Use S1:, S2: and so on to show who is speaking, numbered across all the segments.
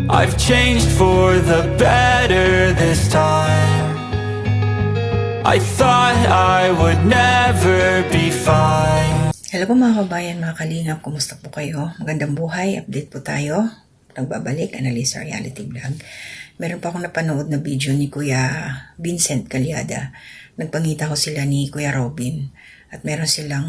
S1: I've changed for the better this time. I thought I would never be fine.
S2: Hello po mga kabayan, mga kalingap, kumusta po kayo? Magandang buhay, update po tayo. Nagbabalik, Analisa Reality Vlog. Meron pa akong napanood na video ni Kuya Vincent Calyada. Nagpangita ko sila ni Kuya Robin at meron silang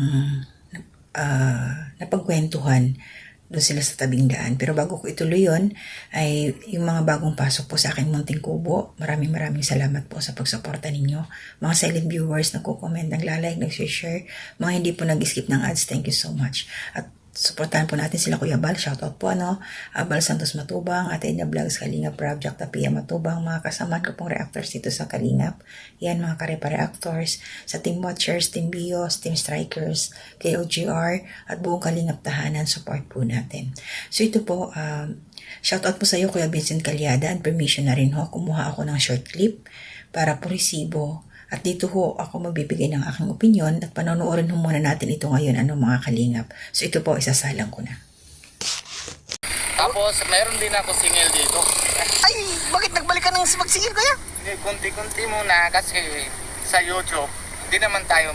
S2: napagkwentuhan doon sila sa tabing daan. Pero bago ko ituloy yun, ay yung mga bagong pasok po sa akin Munting Kubo. Maraming salamat po sa pagsuporta ninyo. Mga silent viewers, nagko-comment, naglalike, nag-share. Mga hindi po nag-skip ng ads, thank you so much. At suportahan po natin sila Kuya Bal, shoutout po Bal Santos Matubang, Ate Enya Vlogs, Kalingap Project, Tapia Matubang, mga kasamahan ko pong reactors dito sa Kalingap. Yan, mga karepa-reactors, sa Team Watchers, Team Bios, Team Strikers, KOGR, at buong Kalingap Tahanan, support po natin. So ito po, shoutout po sa iyo Kuya Vincent Calyada, and permission na rin kumuha ako ng short clip para po resibo. At dito ako magbibigay ng aking opinion at panonoodin muna natin ito ngayon, mga kalingap. So ito po, isasalang ko na.
S3: Tapos, meron din ako singil dito.
S4: Ay, bakit nagbalik ka ng magsingil, kuya?
S3: Hindi, kunti-kunti muna kasi sa YouTube, hindi naman tayo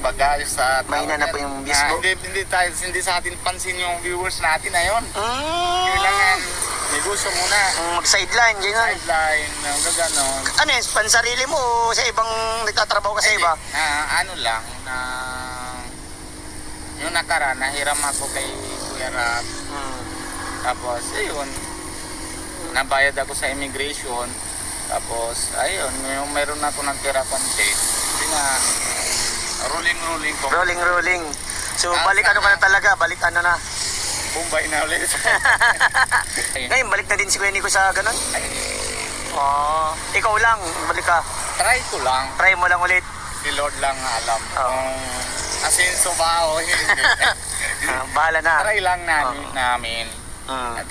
S3: bagal sa...
S4: Mahina na po yung views mo?
S3: Hindi sa atin pansin yung viewers natin na yun. Kailangan may gusto muna.
S4: Mag-sideline, gano'n.
S3: Sideline, gano'n.
S4: Ano yun, pansarili mo o sa ibang nagtatrabaho ka sa iba?
S3: Yung nakaraan, nahiram ako kay Kuya Rap. Tapos, ayun, nabayad ako sa immigration. Tapos, ayun, meron ako nagtira konti. Hindi na, rolling ko.
S4: Rolling. So, balik ka na talaga, balik na.
S3: Bombay na ulit.
S4: Ngayon, balik na din si Kuya Nico sa gano'n? Ikaw lang, balik ka.
S3: Try ko lang.
S4: Try mo lang ulit.
S3: Si Lord lang alam. Asenso ba o hindi.
S4: Bahala na.
S3: Try lang namin.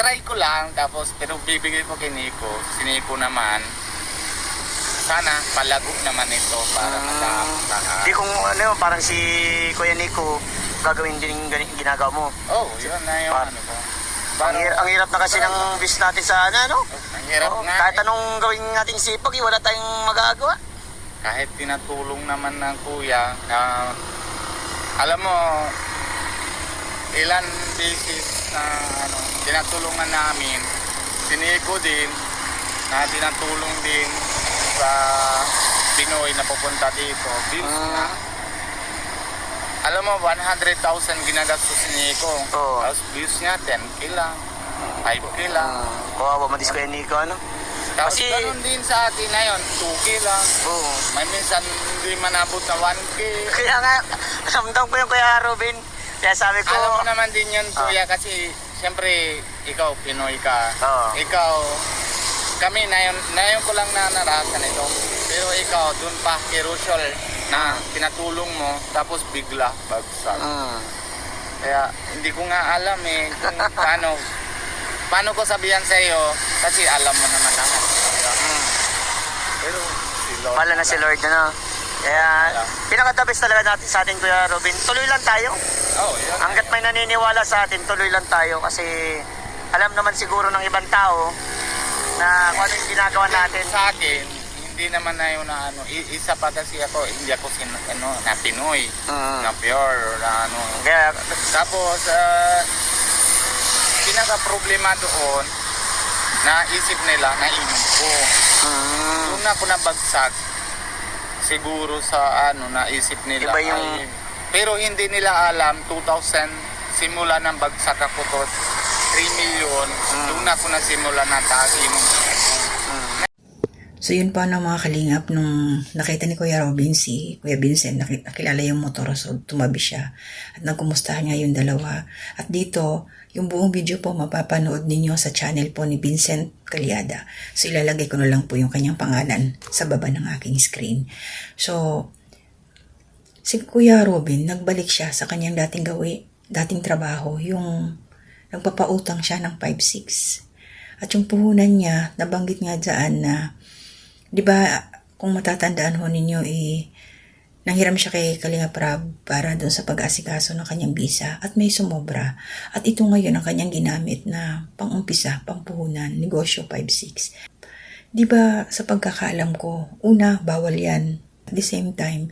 S3: Try ko lang, tapos pero bibigay ko kay Nico. Si Nico naman, sana palago naman ito para matapos.
S4: Di kung parang si Kuya Nico, gagawin din ginagawa mo.
S3: Yun na yung ko.
S4: Ang hirap na kasi ng bis natin sa
S3: Ang hirap nga.
S4: Kahit anong gawin nating sipag, wala tayong magagawa.
S3: Kahit tinatulong naman ng kuya, alam mo, ilan beses na tinatulungan namin, siniko din, na tinatulong din sa Pinoy na pupunta dito. Alam mo, 100,000 ginagastos ni Nico. Tapos views niya, 10k lang, 5k lang.
S4: Kawawa mo dis Kuya Nico,
S3: Tapos ganun din sa atin na yun, 2k lang. May minsan hindi manabot na 1k.
S4: Kaya nga, ramdam ko yung Kuya Robin. Kaya sabi ko...
S3: Alam mo naman din yun, kuya, kasi siyempre, ikaw, Pinoy ka. Ikaw, kami, na yun ko lang na narasan ito. Pero ikaw, dun pa, kay Rochelle, na pinatulong mo, tapos bigla, bagsak. Kaya, hindi ko nga alam kung paano ko sabihan sa iyo, kasi alam mo naman ako. Pero, si Lord.
S4: Wala na si Lord Kaya, pinaka-the-best talaga natin sa atin, Kuya Robin. Tuloy lang tayo.
S3: Yun.
S4: Hanggat may naniniwala sa atin, tuloy lang tayo. Kasi, alam naman siguro ng ibang tao na kung ano yung ginagawa natin.
S3: Sa akin, hindi naman na yun isa pa kasi ako, hindi ako na Pinoy, na pure,
S4: Kaya,
S3: tapos, pinaka-problema doon, naisip nila, nainom ko. Doon ako nabagsak, siguro sa naisip nila.
S4: Iba yung...
S3: Pero hindi nila alam, 2000, simula ng bagsak ako to, 3 million, doon ako nagsimula na inom.
S2: So yun pa mga kalingap, nung nakita ni Kuya Robin si Kuya Vincent, nakilala yung motor, so tumabi siya at nagkumustahan niya yung dalawa. At dito, yung buong video po mapapanood ninyo sa channel po ni Vincent Calyada. So ilalagay ko na lang po yung kanyang pangalan sa baba ng aking screen. So si Kuya Robin, nagbalik siya sa kanyang dating trabaho, yung nagpapautang siya ng 5-6. At yung puhunan niya, nabanggit nga dyan na, di ba, kung matatandaan ho ninyo, Nanghiram siya kay Kalinga Prab para doon sa pag-asikaso ng kanyang visa at may sumobra. At ito ngayon ang kanyang ginamit na pang-umpisa, pang-puhunan, negosyo 5-6. Di ba sa pagkakaalam ko, una, bawal yan. At the same time,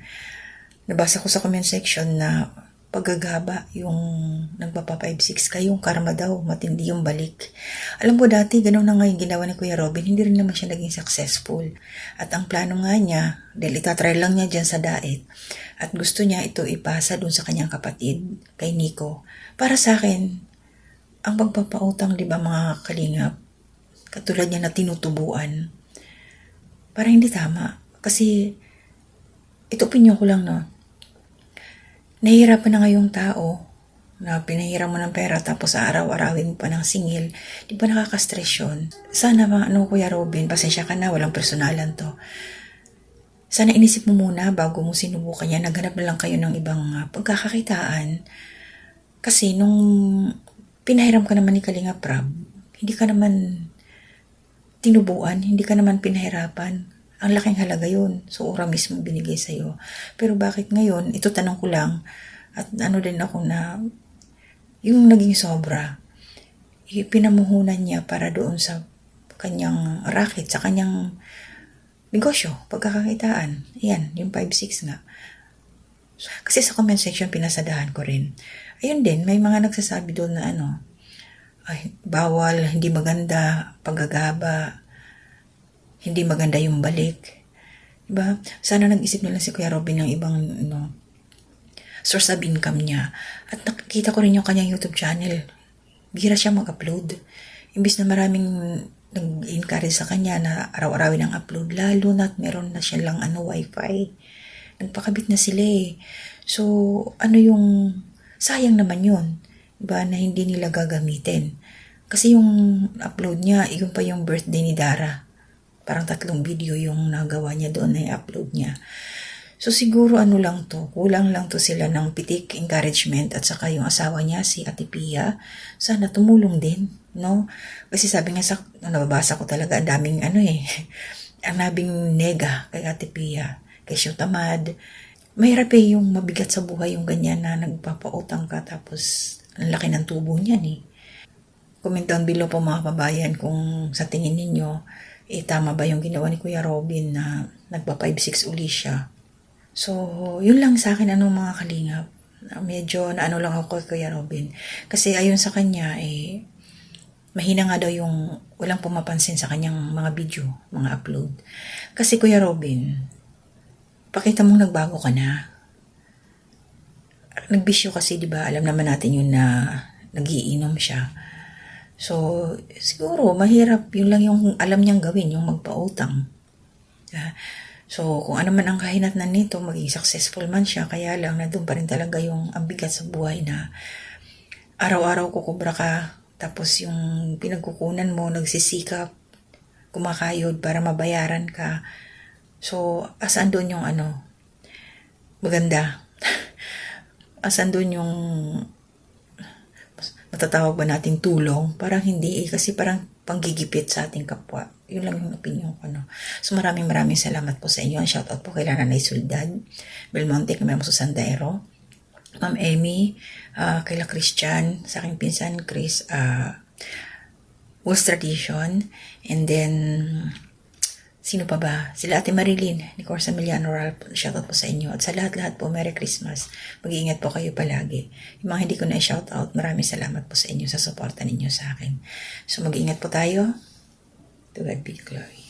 S2: nabasa ko sa comment section na paggagaba yung nagpapa 5-6 kayong karma daw, matindi yung balik. Alam ko dati, ganun na nga yung ginawa ni Kuya Robin, hindi rin naman siya naging successful. At ang plano nga niya, dahil itatry lang niya dyan sa daet, at gusto niya ito ipasa dun sa kanyang kapatid, kay Nico. Para sa akin, ang pagpapautang, di ba mga kalingap, katulad niya na tinutubuan, para hindi tama. Kasi, ito opinion ko lang, no? Nahihirapan na ngayong tao na pinahiram mo ng pera tapos araw-arawin mo pa ng singil. Di ba nakaka-stress yun? Sana Kuya Robin, pasensya ka na, walang personalan to. Sana inisip mo muna bago mo sinubukan yan. Naghanap na lang kayo ng ibang pagkakakitaan. Kasi nung pinahiram ka naman ni Kalinga Prab, hindi ka naman tinubuan, hindi ka naman pinahirapan. Ang laking halaga yun. So, ura mismo binigay sa'yo. Pero bakit ngayon, ito tanong ko lang, at ano din ako na, yung naging sobra, pinamuhunan niya para doon sa kanyang racket, sa kanyang negosyo, pagkakakitaan. Ayan, yung 5-6 nga. Kasi sa comment section, pinasadahan ko rin. Ayun din, may mga nagsasabi doon na ay, bawal, hindi maganda, paggagaba, hindi maganda yung balik. Diba? Sana nag-isip nila si Kuya Robin ng ibang source of income niya. At nakikita ko rin yung kanyang YouTube channel. Bihira siya mag-upload. Imbis na maraming nag-encourage sa kanya na araw-arawin ang upload, lalo na't meron na siya lang wifi. Nagpakabit na sila eh. So, yung sayang naman yun. Diba? Na hindi nila gagamitin. Kasi yung upload niya, yun pa yung birthday ni Dara. Parang 3 video yung nagawa niya doon na i-upload niya. So siguro lang to, kulang lang to sila ng pitik, encouragement at saka yung asawa niya, si Ate Pia, sana tumulong din, no? Kasi sabi nga nababasa ko talaga, ang daming ang daming nega kay Ate Pia, kay Shotamad. Mahirap yung mabigat sa buhay yung ganyan na nagpapautang ka tapos ang laki ng tubo niyan eh. Comment down below po mga kabayan kung sa tingin ninyo, tama ba yung ginawa ni Kuya Robin na nagpa 5-6 uli siya. So, yun lang sa akin mga kalingap. Medyo lang ako kay Kuya Robin. Kasi ayon sa kanya, mahina nga daw yung walang pumapansin sa kanyang mga video, mga upload. Kasi Kuya Robin, pakita mong nagbago ka na. Nagbisyo kasi, di ba? Alam naman natin yun na nagiinom siya. So, siguro, mahirap. Yun lang yung alam niyang gawin, yung magpautang. So, kung ano man ang kahinatnan nito, maging successful man siya, kaya lang, nandun pa rin talaga yung ang bigat sa buhay na araw-araw kukubra ka, tapos yung pinagkukunan mo, nagsisikap, kumakayod para mabayaran ka. So, asan doon yung maganda? Asan doon yung matatawag ba natin tulong? Parang hindi kasi parang panggigipit sa ating kapwa. Yun lang yung opinion ko, So maraming salamat po sa inyo. Shoutout po kay Nanay Soledad Belmonte, kay Ma'am Susan Daero, Ma'am Emmy, kay La Christian, sa aking pinsan Chris, Wolf's Tradition, and then sino pa ba? Sila Ate Marilyn, ni Corsa Miliano Oral, shoutout po sa inyo. At sa lahat-lahat po, Merry Christmas. Mag-iingat po kayo palagi. Yung mga hindi ko na shoutout, maraming salamat po sa inyo sa suporta ninyo sa akin. So mag-iingat po tayo. To God be glory.